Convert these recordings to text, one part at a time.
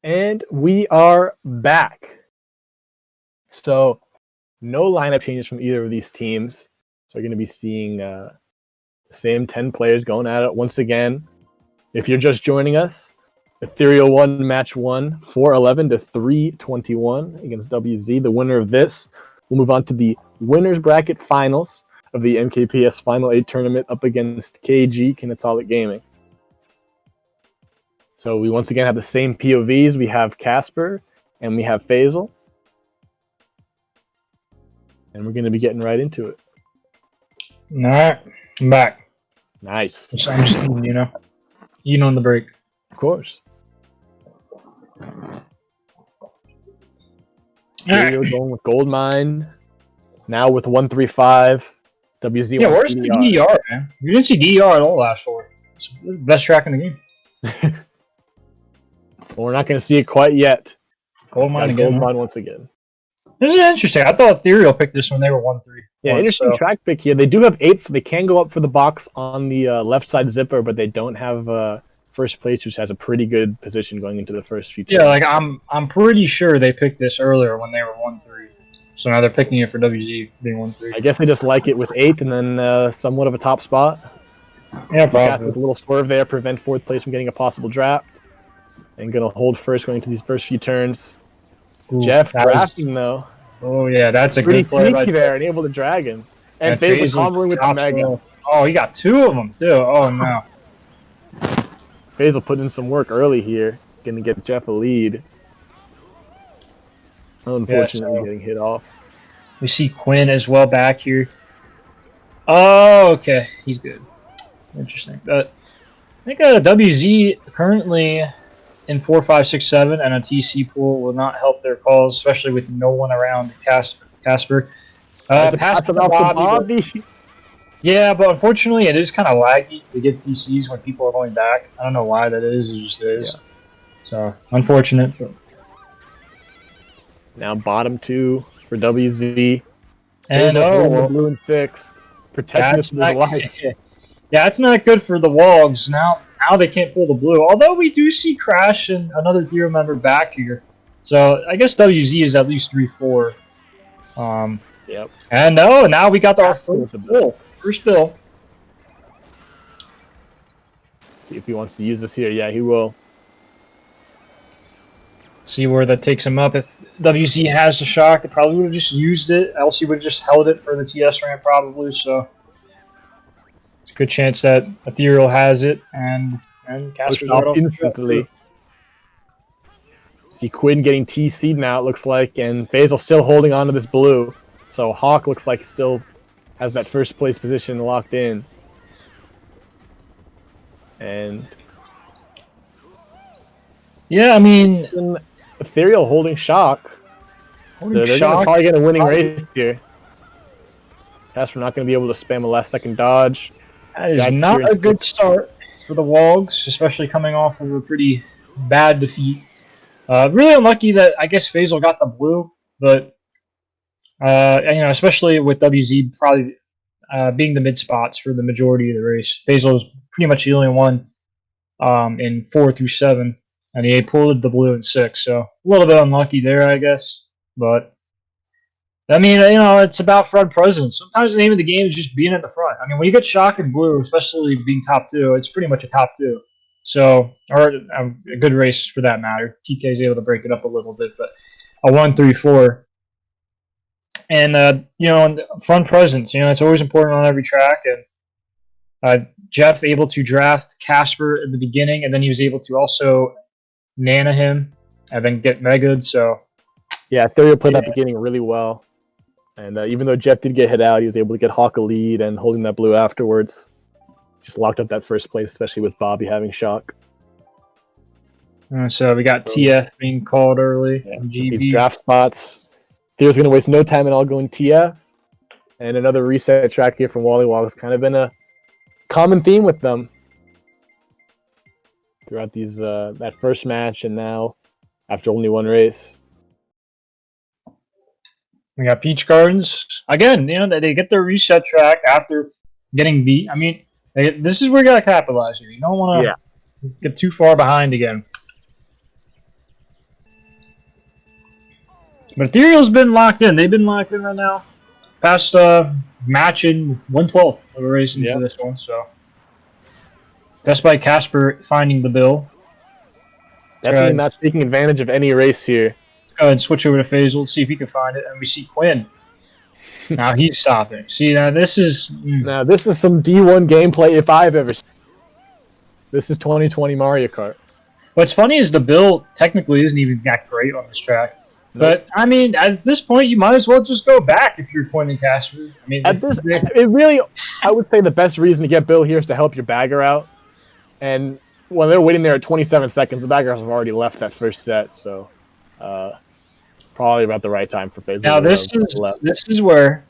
And we are back. So, no lineup changes from either of these teams. So, we're going to be seeing the same 10 players going at it once again. If you're just joining us, Ethereal won match 1, 4-11 to 3-21 against WZ. The winner of this will move on to the winners bracket finals of the MKPS Final 8 tournament up against KG, Kinetalic Gaming. So we once again have the same POVs. We have Casper and we have Faisal. And we're going to be getting right into it. All right, I'm back. Nice. I'm just eating on the break. Of course. Ethereal going with Goldmine. Now with 135. WZ. Yeah, where's the DER, man? We didn't see DER at all last year. It's the best track in the game. Well, we're not going to see it quite yet. Goldmine again. Goldmine once again. This is interesting. I thought Ethereal picked this when they were 1-3. Yeah, interesting track pick here. They do have 8, so they can go up for the box on the left side zipper, but they don't have first place, which has a pretty good position going into the first few turns. Yeah, like I'm pretty sure they picked this earlier when they were 1-3. So now they're picking it for WZ being 1-3. I guess they just like it with 8 and then somewhat of a top spot. Yeah, probably. With a little swerve there, prevent 4th place from getting a possible draft. And going to hold first going into these first few turns. Ooh, Jeff drafting, though. Oh, yeah, that's a pretty good play right there and able to drag him. And Faisal comboing with the Mega. Oh, he got 2 of them, too. Oh, no. Faisal put in some work early here. Going to get Jeff a lead. Unfortunately, getting hit off. We see Quinn as well back here. Oh, okay. He's good. Interesting. But I think WZ currently in 4, 5, 6, 7, and a TC pool will not help their calls, especially with no one around Casper. Pass to Bobby. Yeah, but unfortunately, it is kind of laggy to get TCs when people are going back. I don't know why that is. It just is. Yeah. So, unfortunate. But... Now bottom 2 for WZ. And blue and 6. Protecting us from the light. Yeah, it's not good for the WollywogZ. Now they can't pull the blue. Although we do see Crash and another Ethereal member back here. So I guess WZ is at least 3-4. Yep. And now we got our first bill. See if he wants to use this here. Yeah, he will. See where that takes him up. If WZ has the shock, they probably would have just used it. Else he would have just held it for the TS ramp probably. So it's a good chance that Ethereal has it and Casper's out instantly. See Quinn getting TC'd now, it looks like, and Faisal still holding on to this blue. So Hawk looks like still has that first place position locked in. And yeah, I mean, Ethereal holding shock. So they're probably get a winning race here. Casper not going to be able to spam a last-second dodge. That is not a good start for the WollywogZ, especially coming off of a pretty bad defeat. Really unlucky that I guess Faisal got the blue, but especially with WZ probably being the mid spots for the majority of the race. Faisal was pretty much the only one in 4 through 7, and he pulled the blue in 6. So a little bit unlucky there, I guess. But I mean, it's about front presence. Sometimes the name of the game is just being at the front. I mean, when you get shock and blue, especially being top 2, it's pretty much a top 2. So, or a good race for that matter. TK is able to break it up a little bit, but a 1-3-4. And, front presence, it's always important on every track. And Jeff able to draft Casper at the beginning, and then he was able to also Nana him and then get Mega'd. So, yeah, Ethereal played that beginning really well. And even though Jeff did get hit out, he was able to get Hawk a lead and holding that blue afterwards. Just locked up that first place, especially with Bobby having shock. So we got TF being called early. Yeah, these draft spots. Theo's going to waste no time at all going TF. And another reset track here from WollywogZ has kind of been a common theme with them throughout these that first match and now after only one race. We got Peach Gardens. Again, they get their reset track after getting beat. I mean, this is where you got to capitalize here. You don't want to get too far behind again. But Ethereal's been locked in. They've been locked in right now. Past match in 1/12 of a race into this one. So despite Casper finding the bill. Definitely not taking advantage of any race here. Let's go ahead and switch over to Faisal. Let's see if he can find it. And we see Quinn. Now he's stopping. See, now this is... Now, this is some D1 gameplay if I've ever seen. This is 2020 Mario Kart. What's funny is the build technically isn't even that great on this track. Nope. But, I mean, at this point, you might as well just go back if you're Quinn and Casper. I mean, I would say the best reason to get Bill here is to help your bagger out. And when they're waiting there at 27 seconds, the baggers have already left that first set, so probably about the right time for Faisal. Now, this is where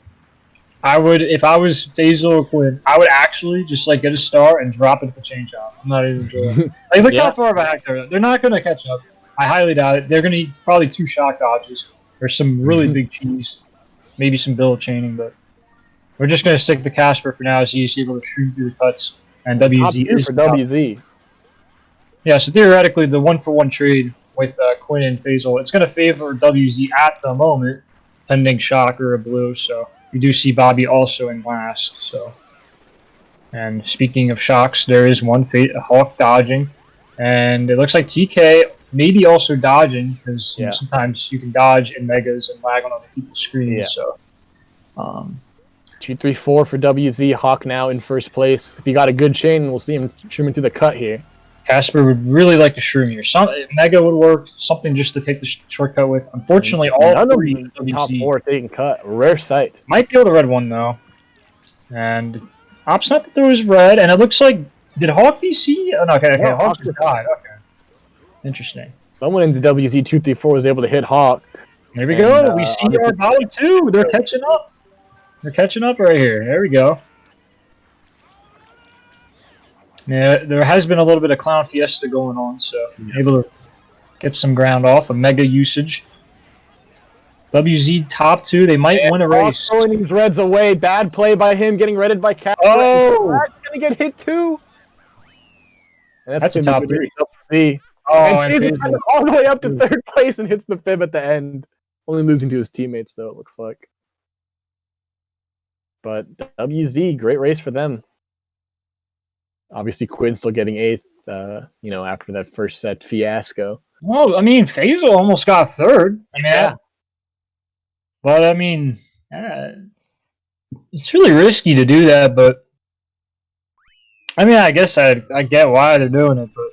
I would, if I was Faisal or Quinn, I would actually just like get a star and drop it at the change out. I'm not even sure. Like, look how far back they're not going to catch up. I highly doubt it. They're going to need probably 2 shock dodges or some really big cheese, maybe some bill chaining, but we're just going to stick to Casper for now, so he's able to shoot through the cuts. And WZ is for WZ. Yeah, so theoretically, the 1-for-1 trade with Quinn and Faisal, it's going to favor WZ at the moment, pending shock or a blue. So you do see Bobby also in last. So, and speaking of shocks, there is one Hawk dodging, and it looks like TK maybe also dodging because sometimes you can dodge in megas and lag on other people's screens. So, 2-3-4 for WZ. Hawk now in first place. If he got a good chain, we'll see him shrooming through the cut here. Casper would really like to shroom here. Mega would work. Something just to take the shortcut with. Unfortunately, all three top 4 taking cut. Rare sight. Might be able to red one though. And Ops not that there was red, and it looks like did Hawk DC? Oh, no, okay. Hawk just died. Okay. Interesting. Someone in the WZ 2-3-4 was able to hit Hawk. There we go. We see our Bobby too. They're catching up. They're catching up right here. There we go. Yeah, there has been a little bit of Clown Fiesta going on, so able to get some ground off. A mega usage. WZ top 2. They might win a race. Throwing these reds away. Bad play by him. Getting redded by Cat. Oh! That's going to get hit too. And that's a top 3. And he's all the way up to 3rd place and hits the fib at the end. Only losing to his teammates, though, it looks like. But WZ, great race for them. Obviously, Quinn still getting 8th, after that first set fiasco. Well, I mean, Faisal almost got 3rd. I mean, but I mean, it's really risky to do that. But I mean, I guess I get why they're doing it. But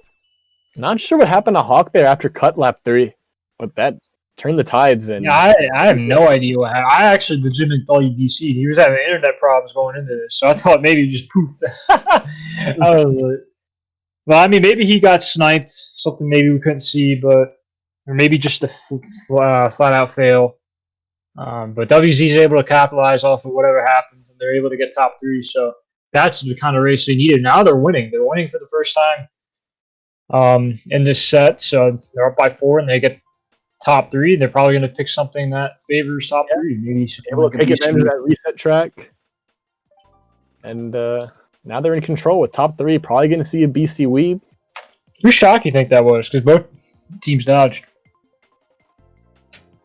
not sure what happened to Hawk there after cut lap 3, but that turned the tides. And yeah, I have no idea what happened. I actually legitimately thought he DC'd. He was having internet problems going into this, so I thought maybe he just poofed. Well, I mean, maybe he got sniped. Something maybe we couldn't see, or maybe just a flat-out fail. But WZ's able to capitalize off of whatever happened, and they're able to get top 3. So that's the kind of race they needed. Now they're winning. They're winning for the first time in this set. So they're up by 4, and they get top 3. They're probably going to pick something that favors top 3. Maybe able to take advantage of that reset track. And now they're in control with top 3. Probably going to see a BC Weeb. Whose shock you think that was? Because both teams dodged.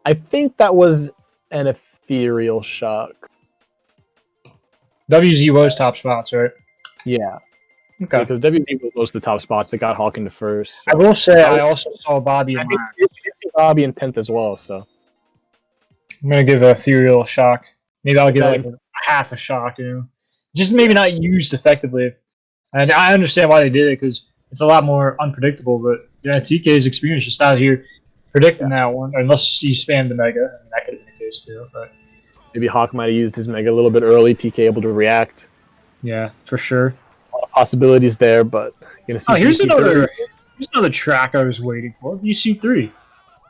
I think that was an Ethereal shock. WZ was top spots, right? Yeah. Okay. Because WZ was most of the top spots that got Hawk into first. So. I will say I also saw Bobby in last. I see Bobby in 10th as well, so. I'm going to give Ethereal a shock. Maybe I'll give like half a shock, Just maybe not used effectively. And I understand why they did it, because it's a lot more unpredictable, but TK's experience just out here predicting that one, unless you spam the mega, and that could have been the case too. But maybe Hawk might have used his mega a little bit early, TK able to react. Yeah, for sure. A lot of possibilities there, but you're gonna see. Here's another track I was waiting for. UC3.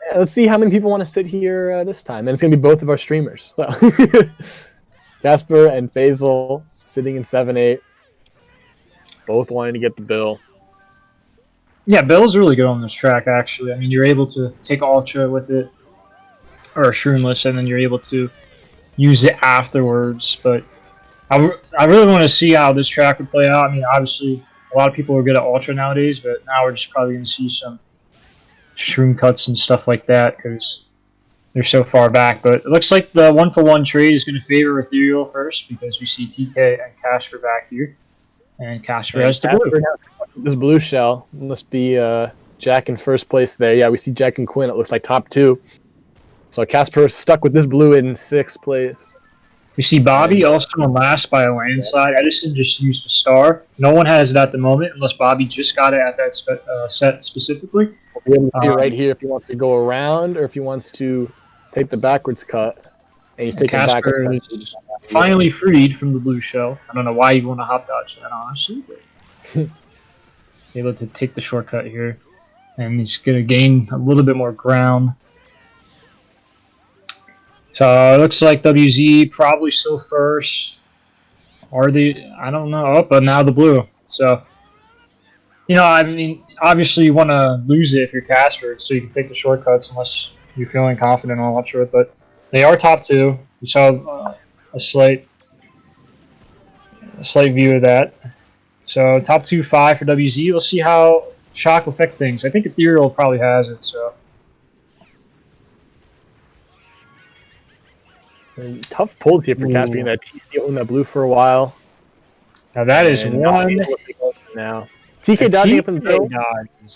Yeah, let's see how many people want to sit here this time, and it's gonna be both of our streamers. So. Casper and Faisal sitting in 7-8, both wanting to get the bill. Yeah, Bill's really good on this track, actually. I mean, you're able to take Ultra with it, or a Shroomless, and then you're able to use it afterwards. But I really want to see how this track would play out. I mean, obviously, a lot of people are good at Ultra nowadays, but now we're just probably going to see some Shroom cuts and stuff like that, because they're so far back. But it looks like the 1-for-1 trade is going to favor Ethereal first because we see TK and Casper back here. And Casper has the blue. This blue shell must be Jack in first place there. Yeah, we see Jack and Quinn. It looks like top 2. So Casper stuck with this blue in 6th place. We see Bobby also in last by a landslide. Edison just used a star. No one has it at the moment unless Bobby just got it at that set specifically. We'll be able to see right here if he wants to go around or if he wants to take the backwards cut. And he's taking Casper is finally freed from the blue shell. I don't know why you want to hop dodge that, honestly. But able to take the shortcut here. And he's going to gain a little bit more ground. So it looks like WZ probably still first. Are they? I don't know. Oh, but now the blue. So, I mean, obviously you want to lose it if you're Casper, so you can take the shortcuts unless you're feeling confident on what short. But they are top 2. We saw a slight view of that. So top 2-5 for WZ. We'll see how shock will affect things. I think Ethereal probably has it. So. Tough pull here for Casper being that TC owned that blue for a while. Now that is one. Now TK dodging up in the middle.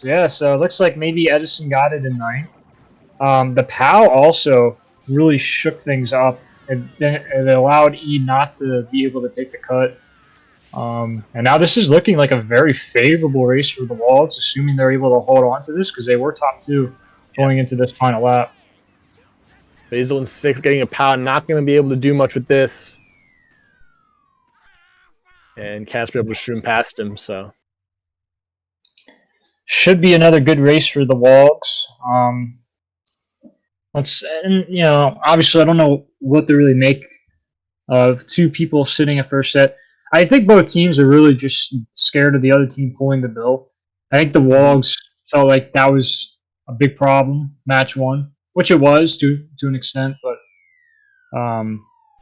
Yeah, so it looks like maybe Edison got it in 9th. The POW also really shook things up. It allowed E not to be able to take the cut. And now this is looking like a very favorable race for the WollywogZ, assuming they're able to hold on to this because they were top 2 going into this final lap. Basil in 6th, getting a POW, not going to be able to do much with this. And Casper able to shoot past him, so. Should be another good race for the WollywogZ. Obviously I don't know what to really make of 2 people sitting at first set. I think both teams are really just scared of the other team pulling the bill. I think the WollywogZ felt like that was a big problem, match 1. Which it was to an extent, but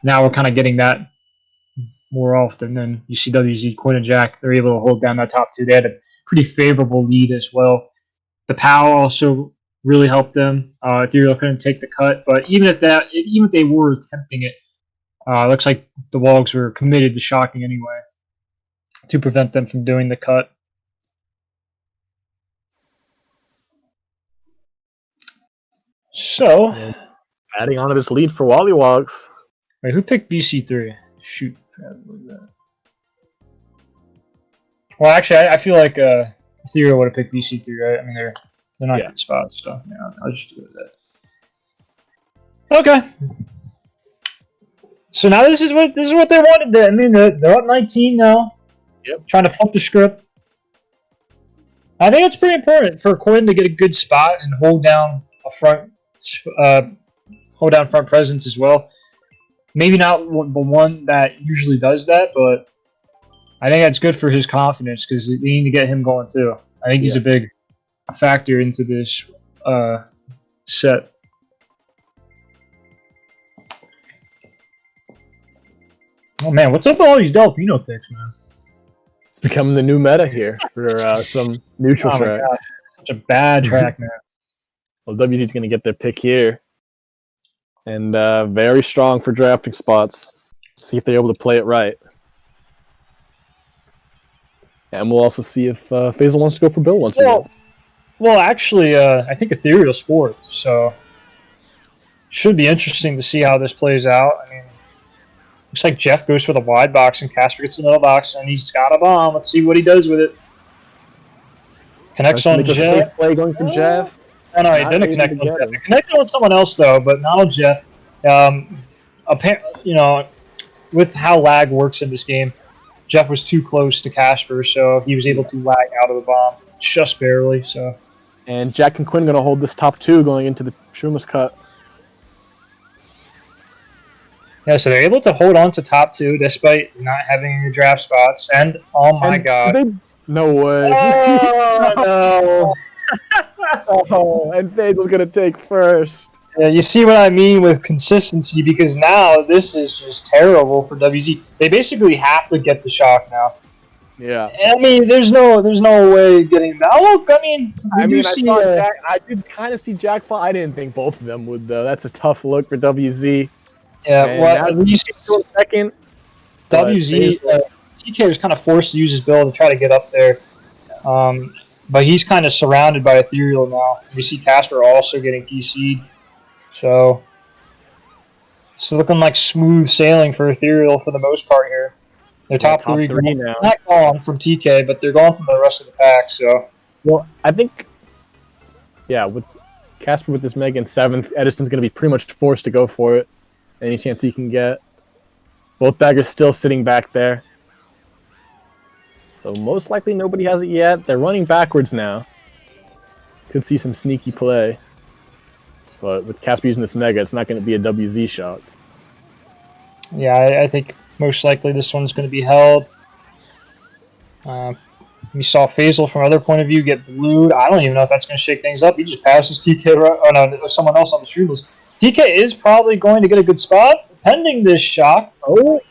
now we're kind of getting that more often. Then you see WZ, Quinn, and Jack, they're able to hold down that top 2. They had a pretty favorable lead as well. The POW also really helped them. Ethereal couldn't take the cut, but even if they were attempting it, looks like the WollywogZ were committed to shocking anyway to prevent them from doing the cut. So, adding on to this lead for WollywogZ. Wait, who picked BC3? Shoot. Well, actually, I feel like Ethereal would have picked BC3, right? I mean, they're not good spots, so yeah, I'll just do that. Okay. So now this is what they wanted. I mean, they're up 19 now. Yep. Trying to flip the script. I think it's pretty important for Quinn to get a good spot and hold down front presence as well. Maybe not the one that usually does that, but I think that's good for his confidence because they need to get him going too. I think he's a big factor into this set. Oh man, what's up with all these Delfino picks, man? It's becoming the new meta here for some neutral tracks. God. Such a bad track, man. Well, WZ's going to get their pick here. And very strong for drafting spots. See if they're able to play it right. And we'll also see if Faisal wants to go for Bill once again. Well, actually, I think Ethereal's 4th, so should be interesting to see how this plays out. I mean, looks like Jeff goes for the wide box and Casper gets the middle box, and he's got a bomb. Let's see what he does with it. Connects on Jeff. Play going for Jeff. Oh, no, he didn't connect on Jeff. He connected on someone else, though, but not on Jeff. With how lag works in this game, Jeff was too close to Casper, so he was able to lag out of the bomb just barely. So, and Jack and Quinn going to hold this top 2 going into the Schuma's cut. Yeah, so they're able to hold on to top 2 despite not having any draft spots. And oh my god, no way! Oh no! Oh, and Fadel's going to take first. Yeah, you see what I mean with consistency, because now this is just terrible for WZ. They basically have to get the shock now. Yeah. I mean, there's no way getting that. Look, I mean, we do see. I did kind of see Jack fall. I didn't think both of them would though. That's a tough look for WZ. Yeah, And well, now at least still second. WZ TK was kind of forced to use his build to try to get up there, but he's kind of surrounded by Ethereal now. We see Casper also getting TC'd, so it's looking like smooth sailing for Ethereal for the most part here. They're top three now. Not gone from TK, but they're gone from the rest of the pack. So, well, I think, yeah, with Casper with this Mega in 7th, Edison's going to be pretty much forced to go for it. Any chance he can get. Both baggers still sitting back there. So most likely nobody has it yet. They're running backwards now. Could see some sneaky play. But with Casper using this Mega, it's not going to be a WZ shot. Yeah, I think most likely this one's going to be held. We saw Faisal from other point of view get blued. I don't even know if that's going to shake things up. He just passes TK. Oh no, someone else on the stream list. TK is probably going to get a good spot, pending this shock. Oh,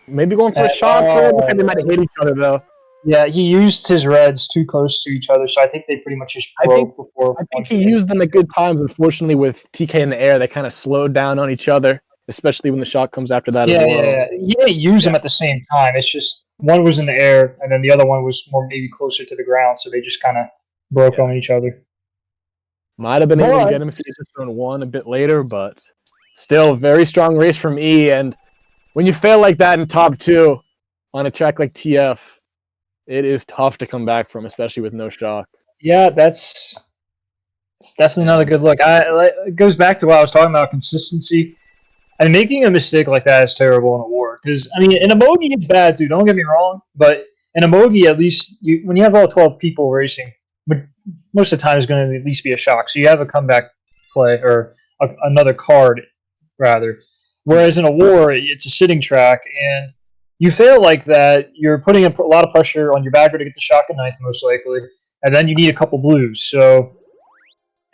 maybe going for a shot. Looks like they might have hit each other though. Yeah, he used his reds too close to each other, so I think they pretty much just broke before. I think he used them at good times. Unfortunately, with TK in the air, they kind of slowed down on each other, especially when the shot comes after that as well. Yeah. He didn't use them at the same time. It's just one was in the air, and then the other one was more maybe closer to the ground, so they just kind of broke on each other. Might have been able to get him if he had just thrown one a bit later, but still, very strong race from E. And when you fail like that in top 2 on a track like TF, it is tough to come back from, especially with no shock. Yeah, it's definitely not a good look. It goes back to what I was talking about, consistency. And making a mistake like that is terrible in a war. Because, I mean, in a Mogi, it's bad too, don't get me wrong. But in a Mogi, at least, when you have all 12 people racing, most of the time it's going to at least be a shock. So you have a comeback play, or another card, rather. Whereas in a war, it's a sitting track, and you fail like that, you're putting a lot of pressure on your bagger to get the shock at 9th, most likely. And then you need a couple blues. So,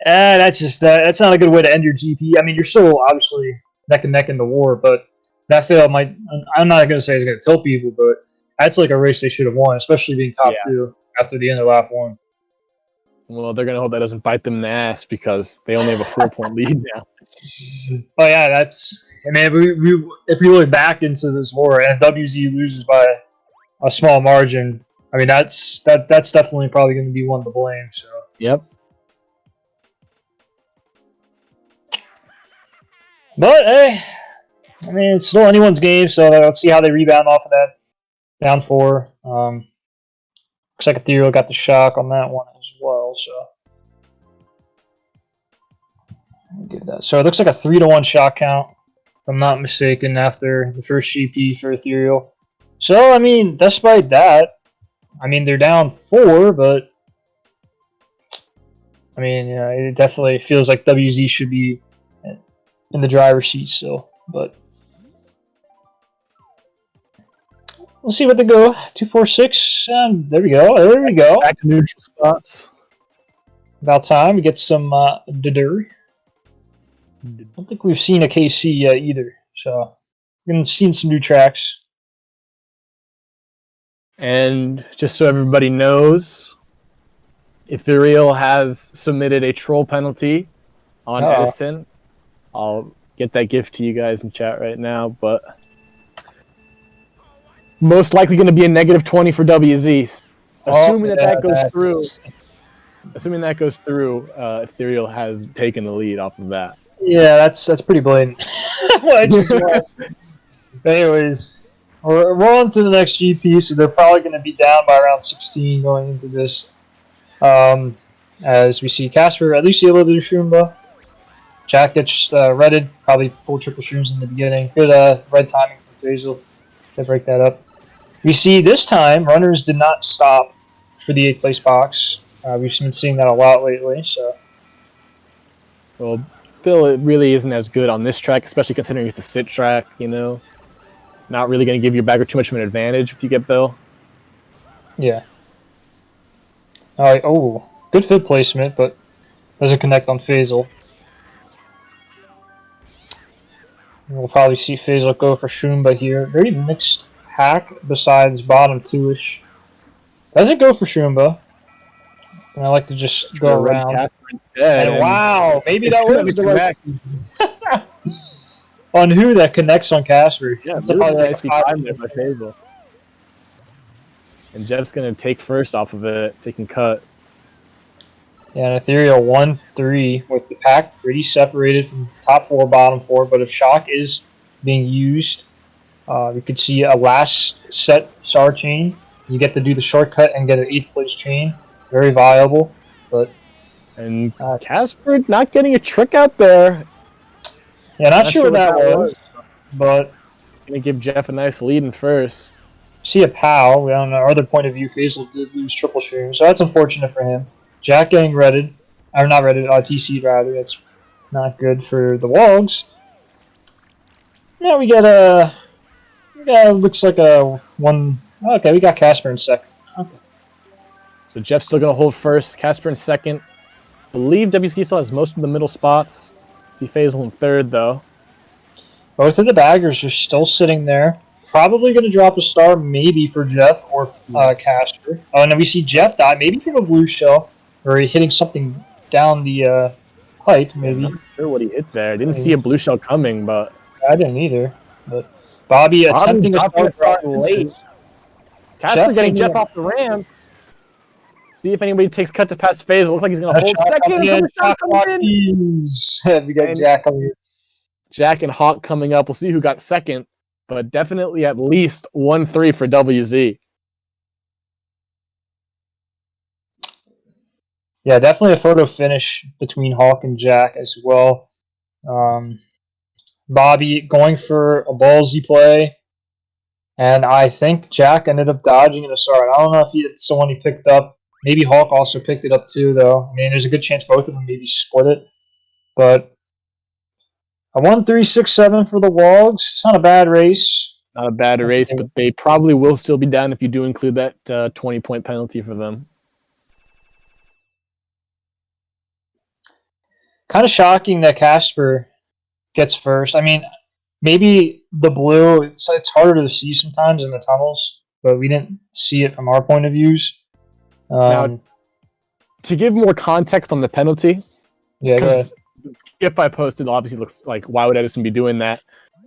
that's not a good way to end your GP. I mean, you're still obviously neck and neck in the war, but that fail might, I'm not going to say it's going to tilt people, but that's like a race they should have won, especially being top 2 after the end of lap 1. Well, they're going to hope that doesn't bite them in the ass because they only have a 4-point lead now. Oh yeah, I mean, if we look back into this war and WZ loses by a small margin, I mean that's definitely probably going to be one to blame. So yep. But hey, I mean it's still anyone's game, so let's see how they rebound off of that down 4. Looks like Ethereal got the shock on that one as well. So. Give that. So it looks like a 3-1 shot count, if I'm not mistaken, after the first GP for Ethereal. So, I mean, despite that, I mean, they're down 4, but I mean, yeah, it definitely feels like WZ should be in the driver's seat still. But we'll see what they go. 2, 4, 6. There we go. There we go. Back to neutral spots. About time we get some Dadur. I don't think we've seen a KC yet either, so we're going to see some new tracks. And just so everybody knows, Ethereal has submitted a troll penalty on Edison. I'll get that gift to you guys in chat right now, but most likely going to be a -20 for WZ. Assuming that goes through. Assuming that goes through, Ethereal has taken the lead off of that. Yeah, that's pretty blatant. Anyways, we're on to the next GP, so they're probably going to be down by around 16 going into this. As we see Casper at least see a little bit of Shumba. Jack gets redded, probably pull triple shrooms in the beginning. Good red timing from Faisal to break that up. We see this time runners did not stop for the 8th place box. We've been seeing that a lot lately. So, well, Bill, it really isn't as good on this track, especially considering it's a sit track. You know, not really going to give your bagger too much of an advantage if you get Bill. Yeah. All right. Oh, good fit placement, but doesn't connect on Faisal. We'll probably see Faisal go for Shumba here. Very mixed pack besides bottom 2-ish. Doesn't go for Shumba. And I like to just go around. Casper instead, And wow, maybe that was the right connect. on who that connects on Casper. Yeah, that's really probably nicely timed there by Faisal. And Jeff's going to take first off of it, taking cut. Yeah, an Ethereal 1-3 with the pack pretty separated from top 4, bottom 4. But if Shock is being used, we could see a last set star chain. You get to do the shortcut and get an 8th place chain. Very viable. And Casper not getting a trick out there. Yeah, not sure what that was. But going to give Jeff a nice lead in first. See a POW. We don't know. Our other point of view, Faisal did lose triple stream, so that's unfortunate for him. Jack getting redded. Or not redded, TC rather. That's not good for the WollywogZ. Yeah, we got a... looks like a one... Okay, we got Casper in second. Okay. So Jeff's still going to hold first. Casper in second. I believe WC still has most of the middle spots. See Faisal in third, though. Both of the baggers are still sitting there. Probably going to drop a star, maybe for Jeff or Casper. Oh, and then we see Jeff die, maybe from a blue shell, or hitting something down the pipe, maybe. I'm not sure what he hit there. I didn't see a blue shell coming, but... I didn't either. But Bobby attempting a star late. Casper getting Jeff off the ramp. See if anybody takes cut to pass phase. It looks like he's going to hold second. We got Jack coming in. Jack and Hawk coming up. We'll see who got second. But definitely at least 1-3 for WZ. Yeah, definitely a photo finish between Hawk and Jack as well. Bobby going for a ballsy play. And I think Jack ended up dodging an star. I don't know if it's the one he picked up. Maybe Hawk also picked it up too, though. I mean, there's a good chance both of them maybe split it. But a 1-3-6-7 for the WollywogZ. It's not a bad race. Not a bad race, but they probably will still be down if you do include that 20-point penalty for them. Kind of shocking that Casper gets first. I mean, maybe the blue, it's harder to see sometimes in the tunnels, but we didn't see it from our point of views. Now, to give more context on the penalty, because if I posted, obviously looks like why would Edison be doing that?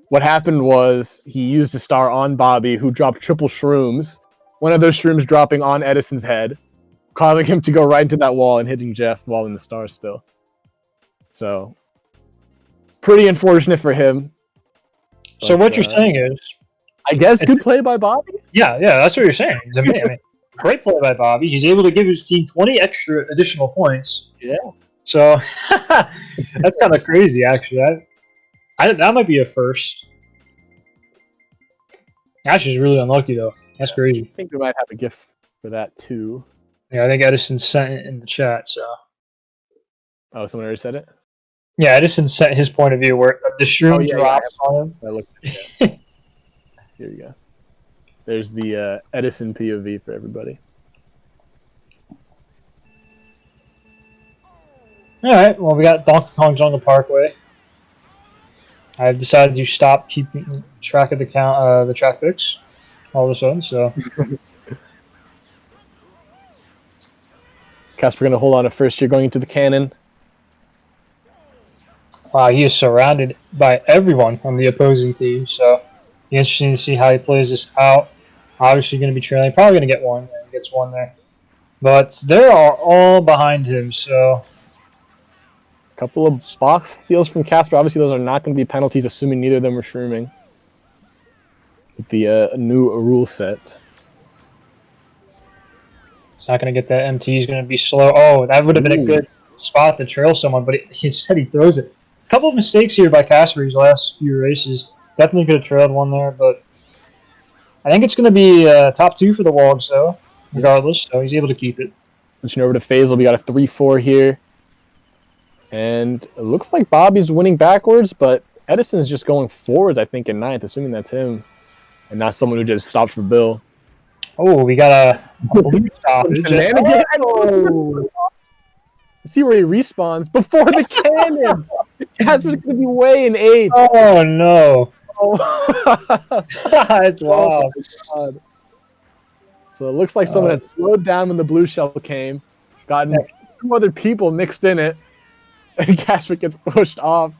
What happened was he used a star on Bobby, who dropped triple shrooms. One of those shrooms dropping on Edison's head, causing him to go right into that wall and hitting Jeff while in the star still. So, pretty unfortunate for him. So what you're saying is, I guess good play by Bobby? Yeah, that's what you're saying. I mean, great play by Bobby. He's able to give his team 20 extra additional points. Yeah. So that's kind of crazy, actually. That might be a first. That's just really unlucky, though. That's crazy. I think we might have a gift for that, too. Yeah, I think Edison sent it in the chat, so. Oh, someone already said it? Yeah, Edison sent his point of view where the shroom drops on him. I looked at it. Here you go. There's the Edison POV for everybody. All right, well, we got Donkey Kong Jungle Parkway. I've decided to stop keeping track of the track picks all of a sudden, so. Casper going to hold on to first here going into the cannon. Wow, he is surrounded by everyone on the opposing team, so be interesting to see how he plays this out. Obviously going to be trailing, probably going to get one, and gets one there. But they are all behind him, so. A couple of box steals from Casper. Obviously, those are not going to be penalties, assuming neither of them were shrooming. With the new rule set. He's not going to get that MT. He's going to be slow. Oh, that would have been a good spot to trail someone, but he said he throws it. A couple of mistakes here by Casper these last few races. Definitely could have trailed one there, but I think it's going to be top 2 for the WollywogZ, though, regardless. So he's able to keep it. Switching over to Faisal, we got a 3-4 here. And it looks like Bobby's winning backwards, but Edison's just going forwards, I think, in 9th, assuming that's him. And not someone who just stopped for Bill. Oh, we got a blue stoppage. Oh. See where he respawns before the cannon. Casper's going to be way in 8th. Oh, no. Oh. That's wild. Oh, So it looks like someone had slowed down when the blue shell came, gotten 2 other people mixed in it, and Casper gets pushed off.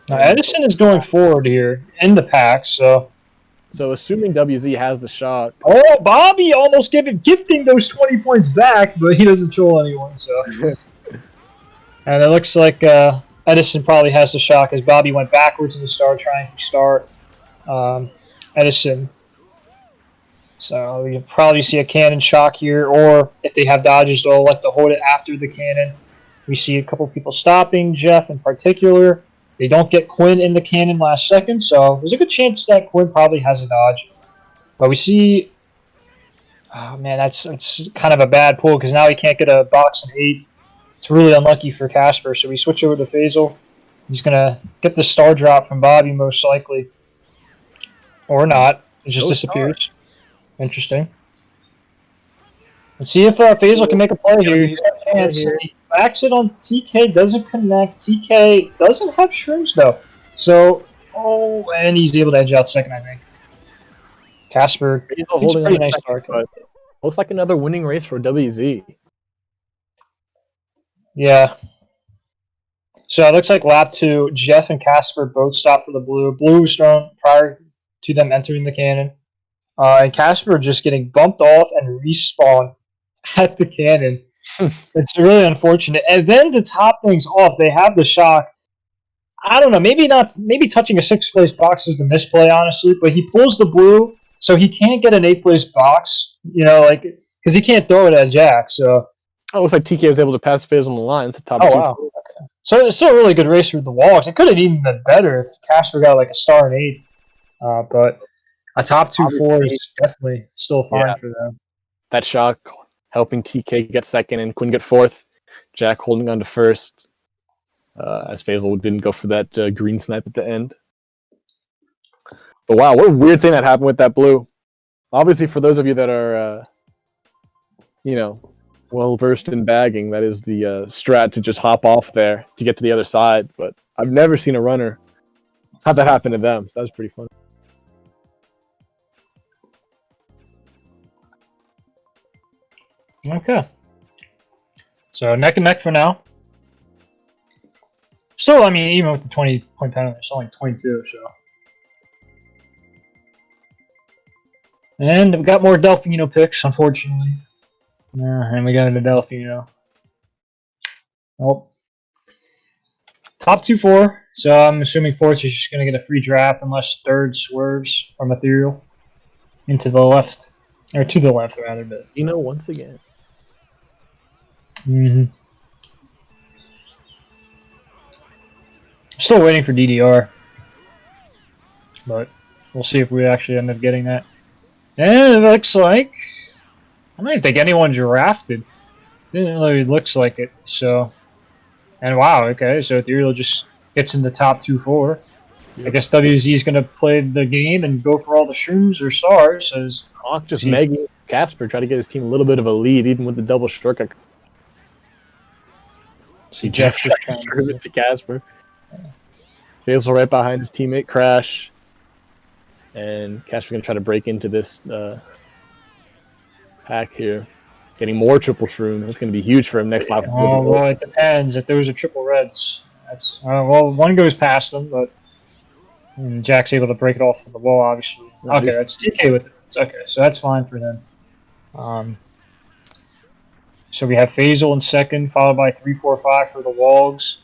Now, Edison is going forward here in the pack, so assuming WZ has the shot. Oh, Bobby almost gifting those 20 points back, but he doesn't troll anyone, so. And it looks like Edison probably has the shot because Bobby went backwards in the start trying to start Edison. So you'll probably see a cannon shock here, or if they have dodges, they'll like to hold it after the cannon. We see a couple people stopping, Jeff in particular. They don't get Quinn in the cannon last second, so there's a good chance that Quinn probably has a dodge. But we see... Oh, man, that's kind of a bad pull because now he can't get a box in 8th. It's really unlucky for Casper, so we switch over to Faisal. He's going to get the star drop from Bobby, most likely. Or not. It just disappears. Star. Interesting. Let's see if Faisal can make a play here. He's got a chance. He backs it on TK, doesn't connect. TK doesn't have shrooms, though. So, and he's able to edge out second, I think. Casper, holding a pretty nice start. Looks like another winning race for WZ. Yeah. So it looks like lap 2, Jeff and Casper both stopped for the blue. Blue was thrown prior to them entering the cannon. And Casper just getting bumped off and respawned at the cannon. It's really unfortunate. And then to top things off, they have the shock. I don't know, maybe touching a 6th place box is the misplay, honestly, but he pulls the blue, so he can't get an 8th place box, because he can't throw it at Jack, so... Oh, it looks like TK was able to pass Faisal on the line. It's a top 2. Wow. Okay. So it's still a really good race for the WollywogZ. It could have even been better if Casper got like a star and 8. But a top 2-4 is definitely still fine for them. That shock helping TK get second and Quinn get 4th. Jack holding on to 1st. As Faisal didn't go for that green snipe at the end. But wow, what a weird thing that happened with that blue. Obviously, for those of you that are, well-versed in bagging, that is the strat to just hop off there to get to the other side. But I've never seen a runner have that happen to them, so that was pretty funny. Okay. So neck and neck for now. Still, I mean, even with the 20-point penalty, it's only 22, so. And we got more Delfino picks, unfortunately. Yeah, and we got into Delfino. Oh. Top 2-4, so I'm assuming 4th is just going to get a free draft unless 3rd swerves from Ethereal into the left. Or to the left, rather, but. Once again. Still waiting for DDR, but we'll see if we actually end up getting that. And it looks like I don't even think anyone drafted. It really looks like it. So, and wow, okay, so Ethereal just gets in the top 2-4. Yep. I guess WZ is going to play the game and go for all the shrooms or stars. As Maq just making Casper try to get his team a little bit of a lead, even with the double stroke. See Jeff just trying to give it to Casper. Faisal right behind his teammate Crash, and Casper going to try to break into this pack here, getting more triple shroom. That's going to be huge for him next lap. Oh well, it depends. If there was a triple reds, that's well, one goes past them, but Jack's able to break it off of the wall. Obviously, okay, that's TK with it. It's okay, so that's fine for him. So we have Faisal in second, followed by 3-4-5 for the WollywogZ.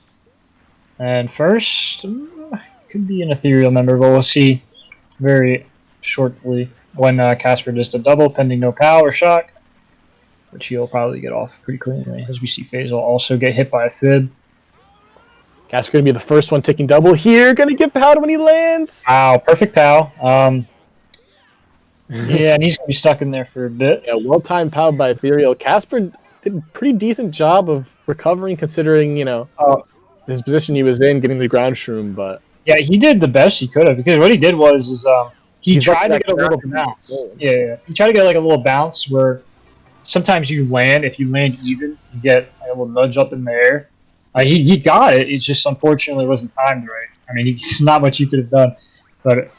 And first, could be an Ethereal member, but we'll see very shortly when Casper does the double, pending no POW or shock, which he'll probably get off pretty cleanly, as we see Faisal also get hit by a fib. Casper going to be the first one taking double here, going to get POW'd when he lands. Wow, perfect POW. Yeah, and he's going to be stuck in there for a bit. Yeah, well-timed POW by Ethereal. Casper did a pretty decent job of recovering, considering, his position he was in, getting the ground shroom, but... Yeah, he did the best he could have, because what he did was he tried to get a little bounce. Yeah, he tried to get like a little bounce where sometimes you land, if you land even, you get a little nudge up in the air. He got it, it's just unfortunately wasn't timed right. I mean, it's not much you could have done. But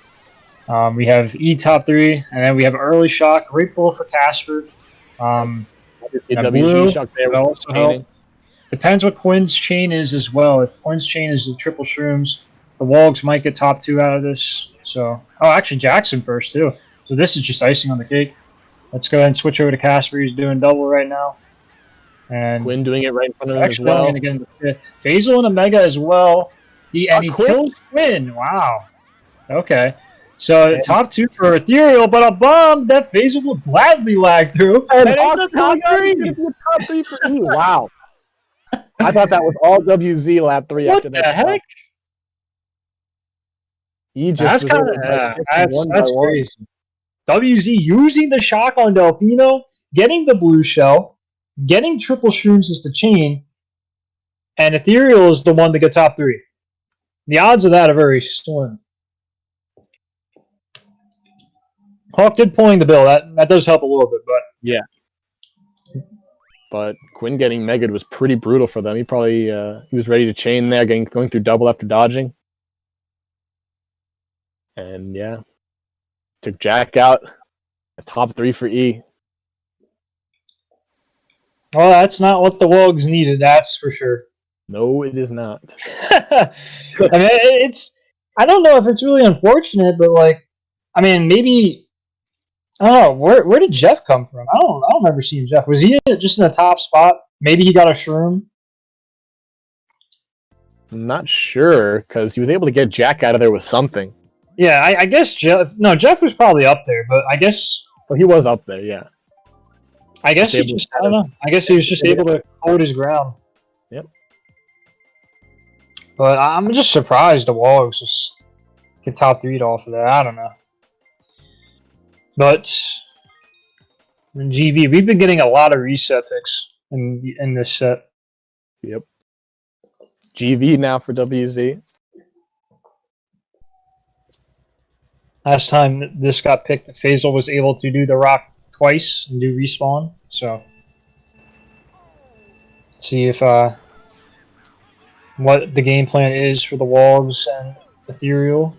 We have E top 3, and then we have early shock. Great pull for Casper. And a blue shock there would also help. Depends what Quinn's chain is as well. If Quinn's chain is the triple shrooms, the Wogs might get top 2 out of this. So, actually Jackson first too. So this is just icing on the cake. Let's go ahead and switch over to Casper. He's doing double right now. And Quinn doing it right in front of him as well. Going to get in the 5th. Faisal and Omega as well. He kills Quinn. Wow. Okay. So top 2 for Ethereal, but a bomb that Faisal will gladly lag through. And it's a top 3. Top 3 for E. Wow. I thought that was all WZ lap 3 after that. What the heck? E just that's crazy. WZ using the shock on Delfino, getting the blue shell, getting triple shrooms as the chain, and Ethereal is the one to get top 3. The odds of that are very slim. Hawk did pulling the bill. That does help a little bit, but yeah. But Quinn getting Mega'd was pretty brutal for them. He probably he was ready to chain there, going through double after dodging. And yeah, took Jack out. A top 3 for E. Well, that's not what the Wogs needed, that's for sure. No, it is not. I mean, I don't know if it's really unfortunate, but maybe. Oh, where did Jeff come from? I don't remember seeing Jeff. Was he just in a top spot? Maybe he got a shroom. I'm not sure because he was able to get Jack out of there with something. Yeah, I guess Jeff. No, Jeff was probably up there, but I guess. Well, he was up there, yeah. I guess he just. I don't know. I guess he was just able to hold his ground. Yep. But I'm just surprised the Wogs just get top 3'd off of that. I don't know. But in GV, we've been getting a lot of reset picks in this set. Yep. GV now for WZ. Last time this got picked, Faisal was able to do the rock twice and do respawn. So let's see if what the game plan is for the Wogs and Ethereal.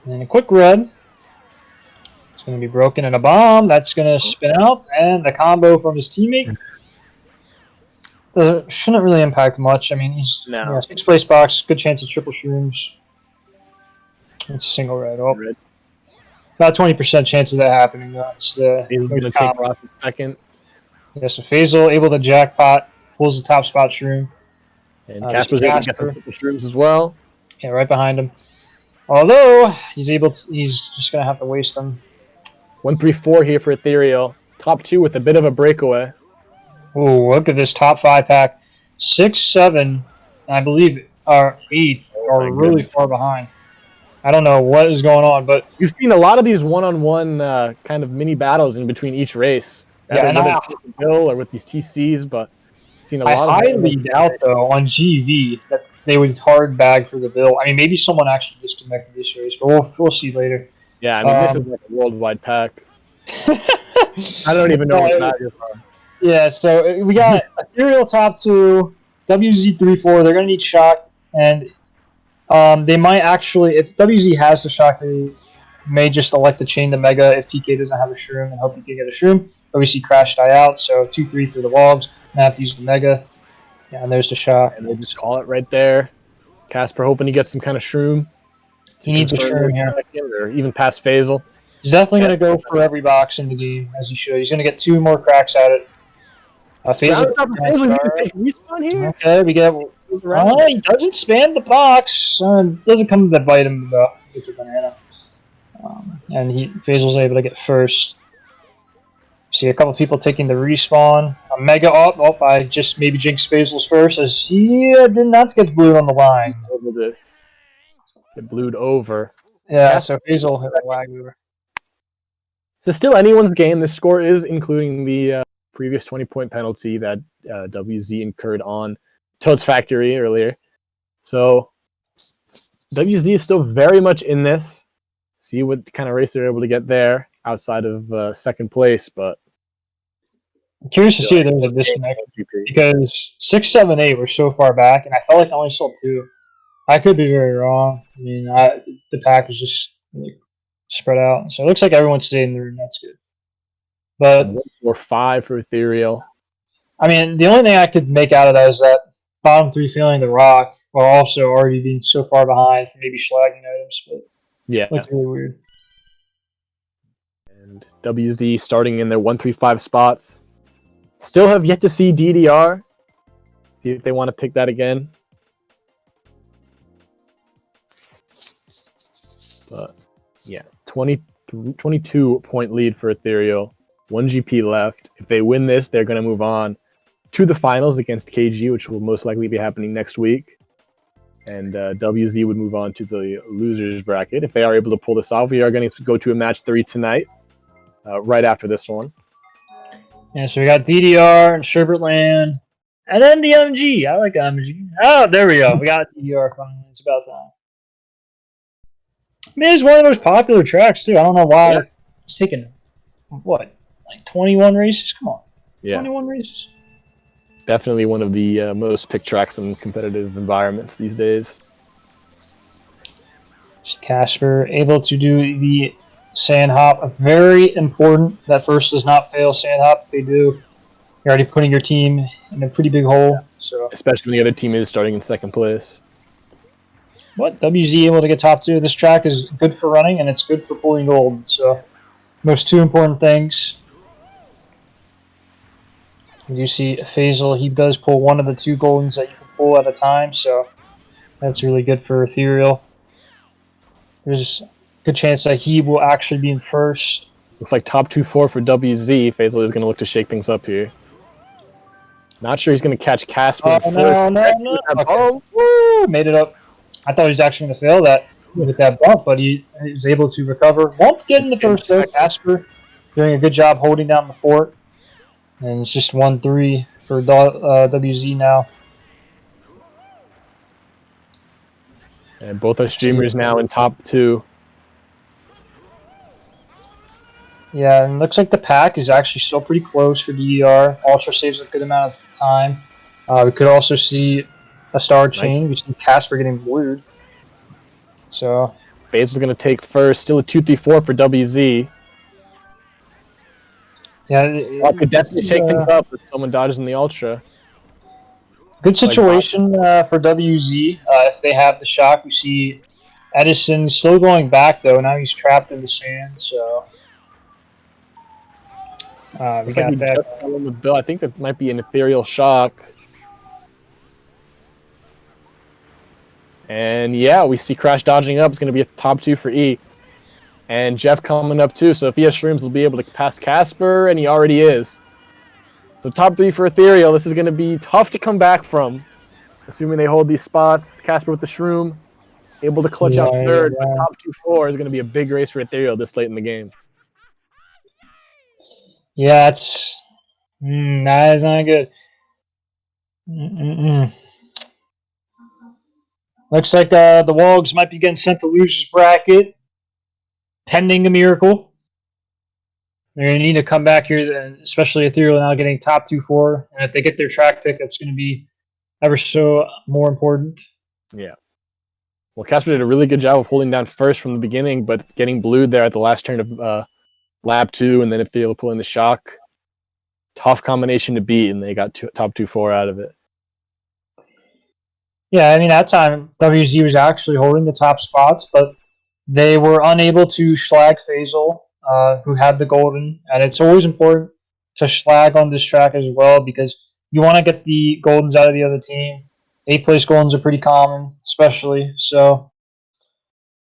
And a quick red. It's going to be broken in a bomb. That's going to spin out. And the combo from his teammate. Shouldn't really impact much. I mean, he's 6th place box. Good chance of triple shrooms. It's a single red. Oh. Red. About 20% chance of that happening. That's Fazel's going to take Rock in second. Yeah, so Faisal able to jackpot. Pulls the top spot shroom. And Casper's able to get some triple shrooms as well. Yeah, right behind him. Although he's just gonna have to waste them. 1-3-4 here for Ethereal. Top 2 with a bit of a breakaway. Oh, look at this top 5 pack. 6, 7, I believe our 8th are really far behind. I don't know what is going on, but you've seen a lot of these one-on-one kind of mini battles in between each race. Yeah, with Bill or with these TCs, but I've seen a lot. I highly doubt though on GV that they would hard bag for the bill. I mean, maybe someone actually disconnected this race, but we'll see later. Yeah, I mean, this is like a worldwide pack. I don't even know what that is. Yeah, so we got Ethereal top 2, WZ 3-4. They're going to need shock, and they might actually, if WZ has the shock, they may just elect to chain the Mega if TK doesn't have a shroom and hope he can get a shroom. WC crash die out, so 2-3 for the Wogs. Now have to use the Mega. Yeah, and there's the shot. And they just call it right there. Casper hoping he gets some kind of shroom. He needs a shroom here. Or even past Faisal. He's definitely going to go for every box in the game, as he should. He's going to get 2 more cracks at it. Faisal respawn here? Okay, we get... he doesn't span the box. Doesn't come to bite him, though. It's a banana. And Faisal's able to get first. See a couple people taking the respawn. A Mega up. Oh, I just maybe jinxed Faisal's first as he did not get blued on the line. Get blued over. Yeah, so Faisal hit a lag over. So still anyone's game. The score is including the previous 20-point penalty that WZ incurred on Toad's Factory earlier. So WZ is still very much in this. See what kind of race they're able to get there outside of second place, but I'm curious to see if there's a disconnect because 6, 7, 8 were so far back, and I felt like I only saw 2. I could be very wrong. I mean, the pack is just like spread out, so it looks like everyone's staying in the room. That's good. But 1-4-5 for Ethereal. I mean, the only thing I could make out of that is that bottom three feeling the rock, while also already being so far behind for maybe slagging items. But Yeah. it looked really weird. And WZ starting in their 1-3-5 spots. Still have yet to see DDR. See if they want to pick that again. But yeah, 22-point lead for Ethereal. 1 GP left. If they win this, they're going to move on to the finals against KG, which will most likely be happening next week. And WZ would move on to the losers bracket. If they are able to pull this off, we are going to go to a match 3 tonight, right after this one. Yeah, so we got DDR and Sherbetland, and then the MG. I like the MG. Oh, there we go. We got DDR finally. It's about time. I mean, it's one of the most popular tracks, too. I don't know why it's taken, what, like 21 races? Come on. Yeah. 21 races. Definitely one of the most picked tracks in competitive environments these days. Casper able to do the sand hop. Very important that first does not fail sand hop. If they do, you're already putting your team in a pretty big hole. So, especially when the other team is starting in second place. What? WZ able to get top 2. This track is good for running, and it's good for pulling gold. So, most 2 important things. You see Faisal, he does pull one of the 2 goldens that you can pull at a time. So, that's really good for Ethereal. There's a good chance that he will actually be in first. Looks like top 2-4 for WZ. Faisal is going to look to shake things up here. Not sure he's going to catch Casper first. No. Okay. Oh, woo! Made it up. I thought he was actually going to fail that with that bump, but he was able to recover. Won't get in the first, though. Casper doing a good job holding down the fort. And it's just 1-3 for WZ now. And both our streamers now in top 2. Yeah, and it looks like the pack is actually still pretty close for DDR. Ultra saves a good amount of time. We could also see a star chain. We see Casper getting blued. So Fazel's going to take first. Still a 2-3-4 for WZ. Yeah, I could definitely shake things up if someone dodges in the Ultra. Good situation for WZ. If they have the shock, we see Edison still going back, though. Now he's trapped in the sand, so... we got that. Bill. I think that might be an Ethereal shock. And yeah, we see Crash dodging up. It's going to be a top 2 for E. And Jeff coming up too. So if he has shrooms, he'll be able to pass Casper, and he already is. So top 3 for Ethereal. This is going to be tough to come back from, assuming they hold these spots. Casper with the shroom, able to clutch out third. But top 2-4 is going to be a big race for Ethereal this late in the game. Yeah, it's that is not good. Looks like the WollywogZ might be getting sent to losers bracket, pending a miracle. They're going to need to come back here, especially Ethereal now getting top 2-4. And if they get their track pick, that's going to be ever so more important. Yeah. Well, Casper did a really good job of holding down first from the beginning, but getting blued there at the last turn of lap 2, and then Ethereal pulling the shock. Tough combination to beat, and they got top 2-4 out of it. Yeah, I mean, that time, WZ was actually holding the top spots, but they were unable to schlag Faisal, who had the golden. And it's always important to schlag on this track as well, because you want to get the goldens out of the other team. 8th place goldens are pretty common, especially. So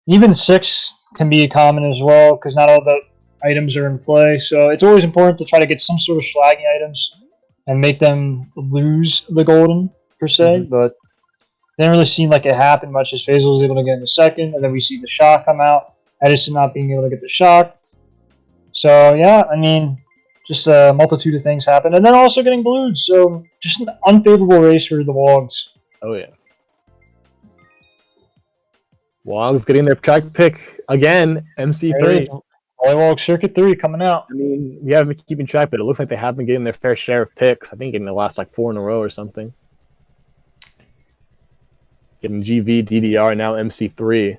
even 6 can be common as well, because not all the items are in play. So it's always important to try to get some sort of slagging items and make them lose the golden, per se. But it didn't really seem like it happened much, as Faisal was able to get in the second, and then we see the shock come out. Edison not being able to get the shock. So, yeah, I mean, just a multitude of things happened. And then also getting blued, so just an unfavorable race for the WollywogZ. Oh, yeah. WollywogZ getting their track pick again, MC3. WollywogZ Circuit 3 coming out. I mean, we haven't been keeping track, but it looks like they have been getting their fair share of picks. I think in the last 4 in a row or something. Getting GV, DDR, now MC3.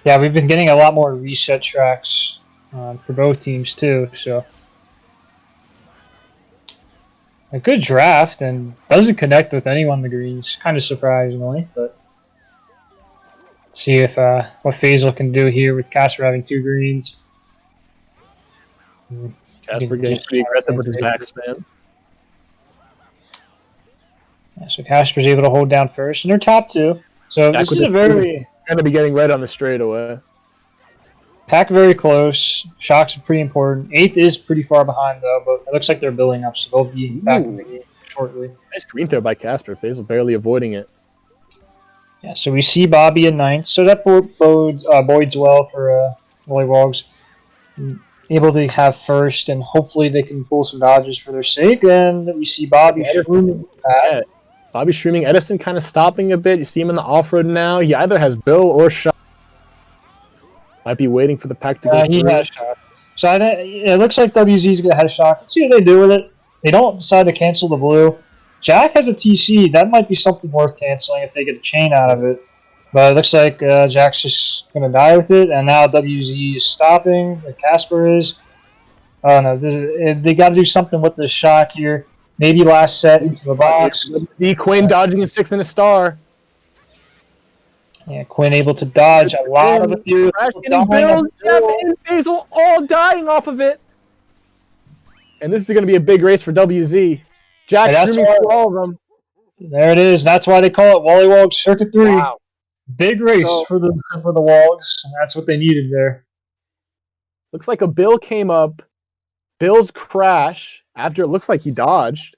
Yeah, we've been getting a lot more reset tracks for both teams too. So a good draft and doesn't connect with anyone on the greens. Kind of surprisingly, but let's see if what Faisal can do here with Casper having 2 greens. Casper getting pretty aggressive with his backspin. Yeah, so Casper's able to hold down first, and they're top 2. So Jack this is a very going to be getting red on the straightaway. pack very close. Shocks are pretty important. 8th is pretty far behind though, but it looks like they're building up, so they'll be back in the game shortly. Nice green throw by Casper. Faisal barely avoiding it. Yeah, so we see Bobby in 9th, so that bodes well for WollywogZ. Able to have first, and hopefully they can pull some dodges for their sake. And we see Bobby shrooming. Bobby shrooming. Edison kind of stopping a bit. You see him in the off-road now. He either has Bill or Shot. Might be waiting for the pack to go He has Shot. So I think it looks like WZ's going to have Shot. Let's see what they do with it. They don't decide to cancel the blue. Jack has a TC. That might be something worth canceling if they get a chain out of it. But it looks like Jack's just going to die with it. And now WZ is stopping. Casper is. Oh, no. They got to do something with this shock here. Maybe last set into the box. See Quinn dodging a 6 and a star. Yeah, Quinn able to dodge a lot of it. Bill, Jeff, and Faisal all dying off of it. And this is going to be a big race for WZ. Jack streaming through all of them. There it is. That's why they call it WollywogZ Circuit 3. Wow. Big race for the Wogs, and that's what they needed there. Looks like a Bill came up. Bill's crash after it looks like he dodged,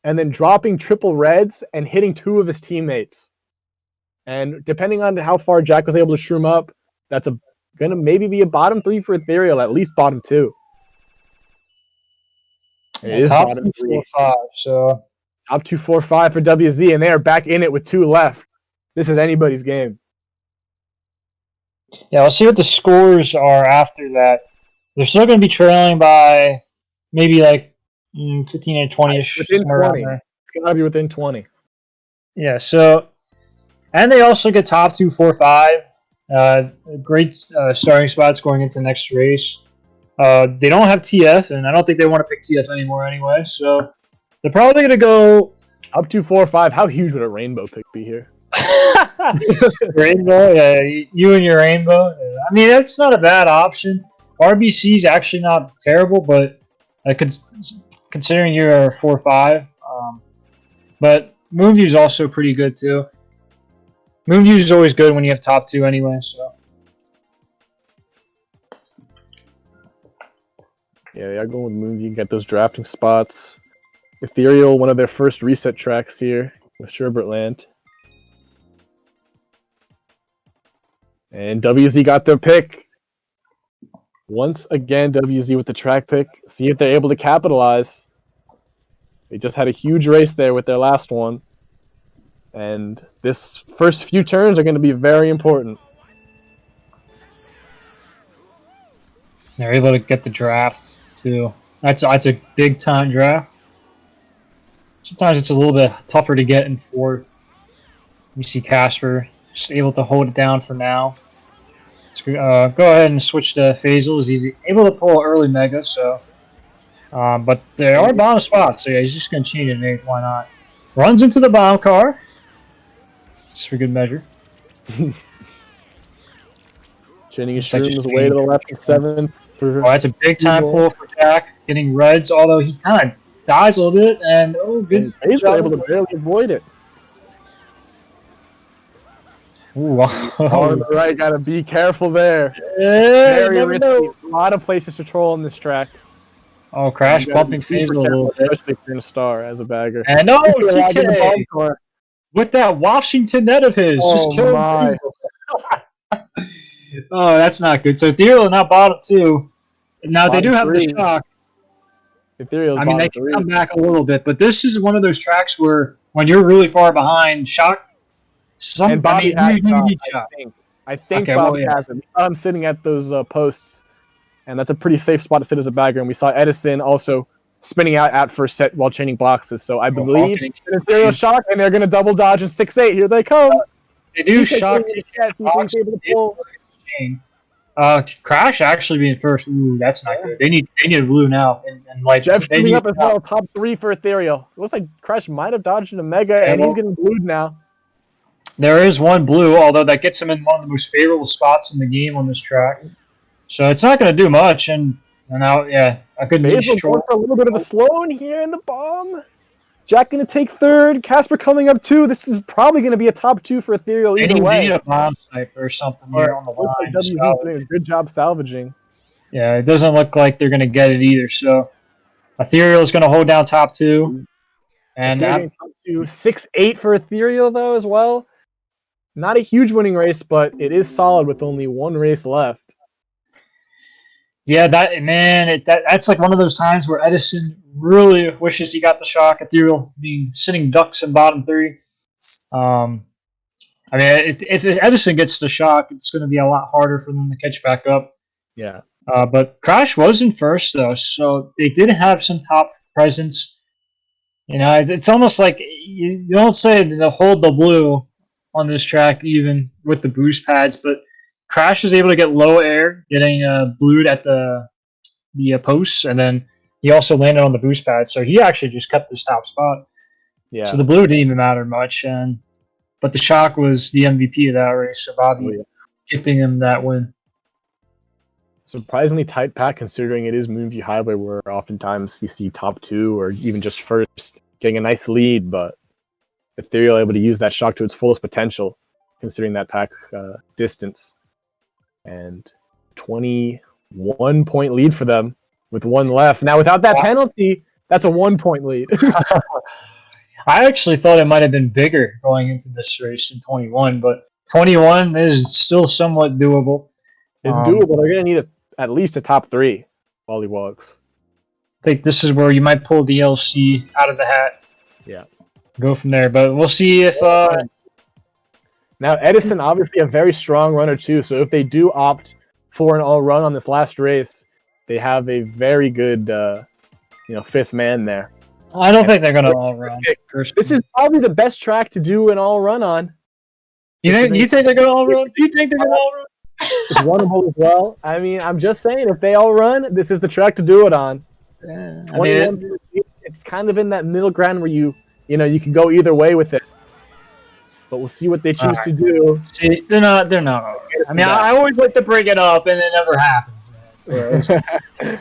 and then dropping triple reds and hitting 2 of his teammates. And depending on how far Jack was able to shroom up, that's gonna maybe be a bottom 3 for Ethereal, at least bottom 2. It is top bottom 2, 3. 4, 5. So top 2, 4, 5 for WZ, and they are back in it with 2 left. This is anybody's game. Yeah, let's see what the scores are after that. They're still going to be trailing by maybe like 15 and 20-ish. Within 20. It's got to be within 20. Yeah, so... And they also get top 2, 4, 5. Great starting spots going into next race. They don't have TF, and I don't think they want to pick TF anymore anyway. So they're probably going to go... Up 2, 4, 5. How huge would a rainbow pick be here? Rainbow, yeah, you and your rainbow. I mean, that's not a bad option. RBC is actually not terrible, but considering you're 4-5, but Moonview is also pretty good too. Moonview is always good when you have top 2 anyway. So yeah, they are going with Moonview. You can get those drafting spots. Ethereal, one of their first reset tracks here with Sherbertland. And WZ got their pick. Once again, WZ with the track pick. See if they're able to capitalize. They just had a huge race there with their last one. And this first few turns are going to be very important. They're able to get the draft, too. That's a big-time draft. Sometimes it's a little bit tougher to get in 4th. You see Casper just able to hold it down for now. Let's go ahead and switch to Faisal. He's able to pull early Mega, so... but there are bottom spots, so yeah, he's just going to change it in 8th. Why not? Runs into the bottom car. Just for good measure. Chinning his shroom is away to the left in 7th. That's a big-time pull for Jack. Getting reds, although he kind of dies a little bit, and good. He's able to barely avoid it. Ooh, on the right, gotta be careful there. Yeah, very risky. Know. A lot of places to troll on this track. Oh, crash bumping Faisal a little bit. Especially if you're in a star as a bagger. And TK with that Washington net of his, just killing Faisal. Oh, that's not good. So Ethereal now bottom 2. Now bottom they do have 3. The shock. Ethereal's I mean, they can come back a little bit, but this is one of those tracks where when you're really far behind, shock. And Bobby has shot, I think okay, Bobby has it. I'm sitting at those posts, and that's a pretty safe spot to sit as a bagger. And we saw Edison also spinning out at first set while chaining boxes. So I believe an Ethereal shock, and they're going to double dodge in 6-8. Here they come. They do shock Crash actually being first. Ooh, that's not good. They need a blue now. And like Jeff shooting up as well. Top 3 for Ethereal. It looks like Crash might have dodged in a Mega, and he's getting blued now. There is one blue, although that gets him in one of the most favorable spots in the game on this track. So it's not going to do much. And now, a good going for a little bit of a slow in here in the bomb. Jack going to take third. Casper coming up 2. This is probably going to be a top 2 for Ethereal either way. They need a bomb sniper or something here on the line. Doing a good job salvaging. Yeah, it doesn't look like they're going to get it either. So Ethereal is going to hold down top 2. And top 2, 6-8 for Ethereal though as well. Not a huge winning race, but it is solid with only one race left. Yeah, that's like one of those times where Edison really wishes he got the shock. Ethereal being sitting ducks in bottom 3. If Edison gets the shock, it's going to be a lot harder for them to catch back up. Yeah. But Crash was in first though, so they did have some top presence. It's almost like you don't say to hold the blue on this track even with the boost pads, but Crash is able to get low air, getting blued at the posts, and then he also landed on the boost pad, so he actually just kept this top spot. Yeah. So the blue didn't even matter much, but the shock was the MVP of that race, so Bobby gifting him that win. Surprisingly tight pack considering it is Moonview Highway, where oftentimes you see top 2 or even just first getting a nice lead, but Ethereal able to use that shock to its fullest potential considering that pack distance. And 21-point lead for them with 1 left. Now, without that penalty, that's a 1-point lead. I actually thought it might have been bigger going into this race in 21, but 21 is still somewhat doable. It's doable. They're going to need at least a top 3 WollywogZ. I think this is where you might pull the LC out of the hat. Yeah. Go from there, but we'll see if... Now, Edison, obviously a very strong runner, too, so if they do opt for an all-run on this last race, they have a very good, 5th man there. I don't think they're going to all-run. This is probably the best track to do an all-run on. You think they're going to all-run? Do you think they're going to all-run? It's winnable as well. I mean, I'm just saying, if they all run, this is the track to do it on. It's kind of in that middle ground where you can go either way with it. But we'll see what they choose to do. See, they're not. I mean, I always like to bring it up, and it never happens, man.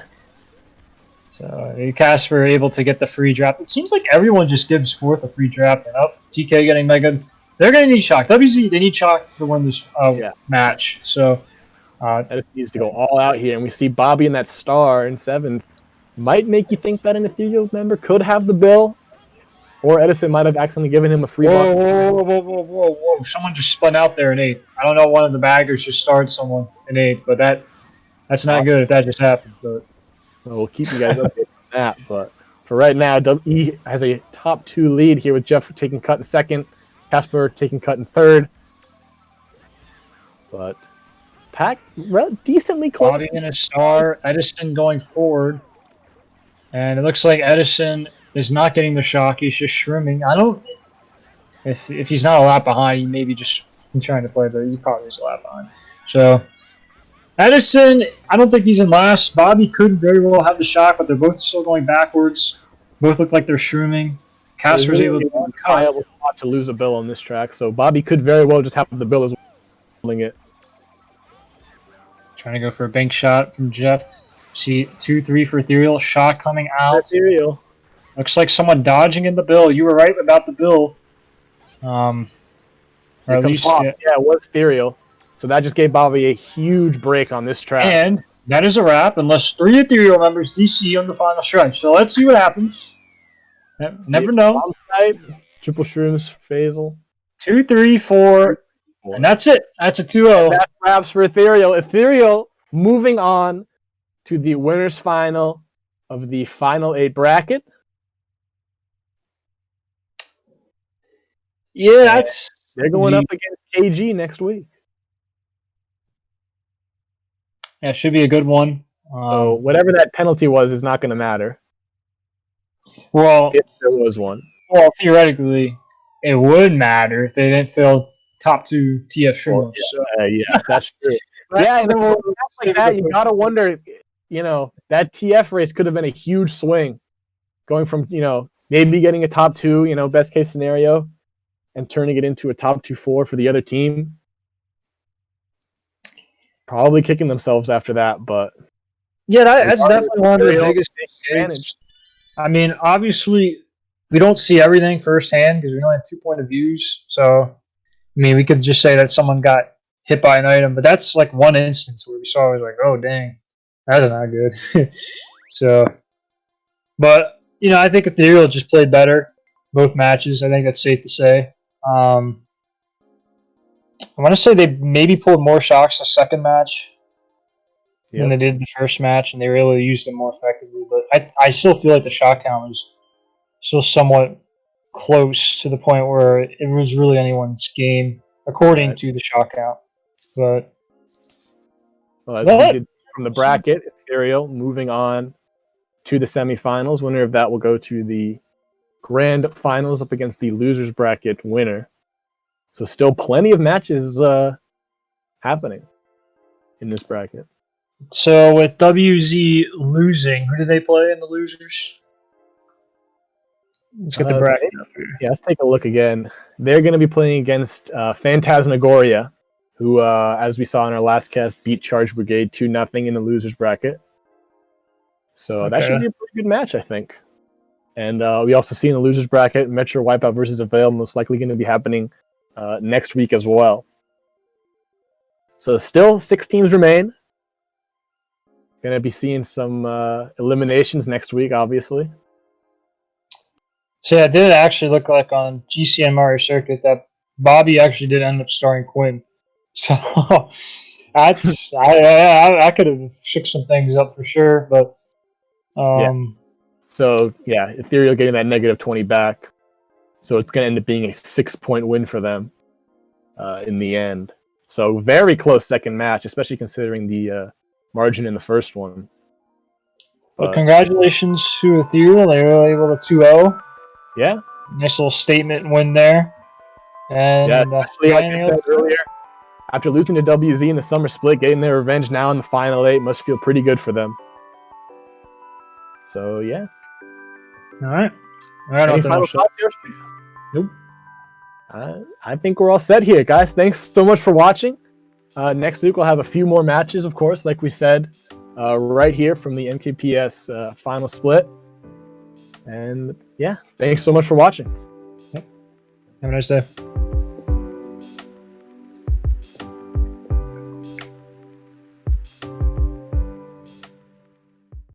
So Casper able to get the free draft. It seems like everyone just gives forth a free draft, and TK getting Mega. They're going to need shock. WZ, they need shock to win this match. So Edison needs to go all out here, and we see Bobby in that star in 7th. Might make you think that an Ethereal member could have the bill. Or Edison might have accidentally given him a free box. Whoa. Someone just spun out there in 8th. I don't know, one of the baggers just started someone in 8th, but that's not good if that just happened. But we'll keep you guys updated on that. But for right now, WE has a top 2 lead here with Jeff taking cut in 2nd, Casper taking cut in 3rd. But pack decently close. Bobby in a star, Edison going forward. And it looks like Edison is not getting the shock. He's just shrimming. If he's not a lap behind, he may be just trying to play, but he probably is a lap behind. So Edison, I don't think he's in last. Bobby could very well have the shock, but they're both still going backwards. Both look like they're shrooming. Casper's able to lose a bill on this track, so Bobby could very well just have the bill as well. It. Trying to go for a bank shot from Jeff. See 2-3 for Ethereal. Shot coming out. Ethereal. Looks like someone dodging in the bill. You were right about the bill. Or at least, it was Ethereal. So that just gave Bobby a huge break on this track. And that is a wrap, unless 3 Ethereal members DC on the final stretch. So let's see what happens. Never know. Triple Shrooms, Faisal. 2, 3, 4. And that's it. That's a 2-0. That wraps for Ethereal. Ethereal moving on to the winners final of the final 8 bracket. Yeah, they're going up against KG next week. Yeah, it should be a good one. So whatever that penalty was is not going to matter. Well, if there was one. theoretically, it would matter if they didn't fill top 2 TF Well, Streamlobs. So. yeah, that's true. Yeah, and then with stuff like that, you gotta wonder. That TF race could have been a huge swing, going from maybe getting a top 2, best case scenario, and turning it into a top 2-4 for the other team. Probably kicking themselves after that, but yeah, that's definitely one of the biggest advantage. I mean, obviously, we don't see everything firsthand because we only have 2 point of views. So, I mean, we could just say that someone got hit by an item, but that's like one instance where we saw it was like, oh, dang, that's not good. So, but, I think Ethereal just played better both matches. I think that's safe to say. I want to say they maybe pulled more shocks the second match than they did the first match, and they really used them more effectively. But I still feel like the shot count was still somewhat close to the point where it was really anyone's game, according to the shot count. But as we did from the bracket, Ethereal moving on to the semifinals. Winner of that will go to the grand finals up against the losers bracket winner. So still plenty of matches happening in this bracket. So with WZ losing, who do they play in the losers? Let's get the bracket up here. Yeah, let's take a look again. They're going to be playing against Phantasmagoria, who, as we saw in our last cast, beat Charge Brigade 2-0 in the losers bracket. So that should be a pretty good match, I think. And we also see in the losers bracket, Metro Wipeout versus Avail most likely going to be happening next week as well. So still 6 teams remain. Going to be seeing some eliminations next week, obviously. So yeah, it did actually look like on GCN Mario Circuit that Bobby actually did end up starring Quinn. So that's I could have shook some things up for sure, but So yeah, Ethereal getting that negative 20 back. So it's going to end up being a 6-point win for them in the end. So very close second match, especially considering the margin in the first one. But congratulations to Ethereal. They were able to 2-0. Yeah. Nice little statement win there. And especially like I said earlier, after losing to WZ in the summer split, getting their revenge now in the final 8 must feel pretty good for them. So yeah. All right. Any final thoughts here? Nope. I think we're all set here, guys. Thanks so much for watching. Next week we'll have a few more matches, of course, like we said, right here from the MKPS final split. And yeah, thanks so much for watching. Yep. Have a nice day.